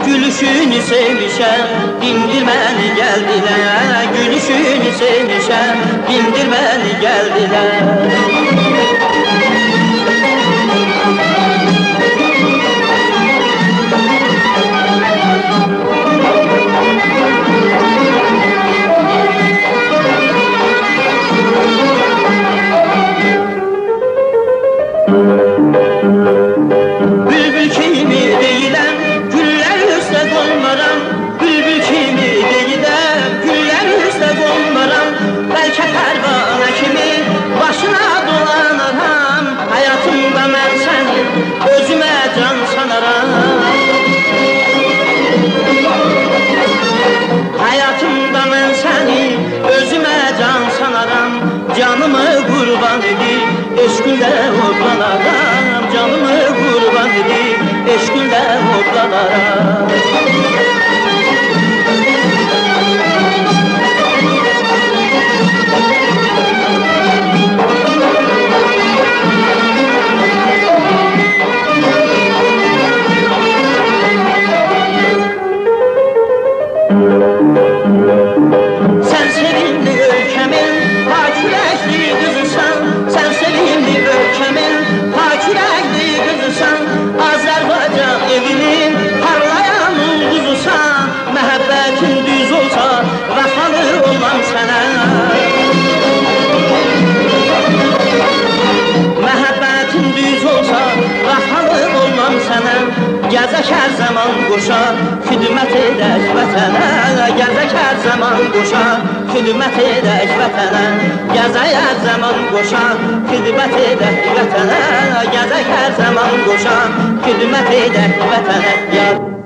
gülüşünü sevmişəm, dindirməni gəldilər. Gülüşünü sevmişəm, dindirməni gəldilər. Bülbül kimi deyiləm, güller üstə qonmaram. Bülbül kimi deyiləm, güller üstə qonmaram. Bəlkə pərvanə kimi başına dolanaram. Hayatımda mən səni özümə can sanaram. Hayatımda mən səni özümə can sanaram. Canımı qurban edib eşqində otlanaram. Canımı qurban edib eşqində otlanaram. Sen sevimli ülkemin pak yürekli kızısan. Sen sevimli ülkemin pak yürekli kızısan. Azerbaycan evinin parlayan ulduzusan. Məhəbbətin düz olsa vəfalı olmam sənə. Məhəbbətin düz olsa vəfalı olmam sənə. Gəzək hər zaman qoşa xidmət edək vətənə. Gəzək hər zaman qoşa xidmət edək vətənə. Gəzək hər zaman qoşa xidmət edək vətənə. Gəzək hər zaman qoşa xidmət edək vətənə.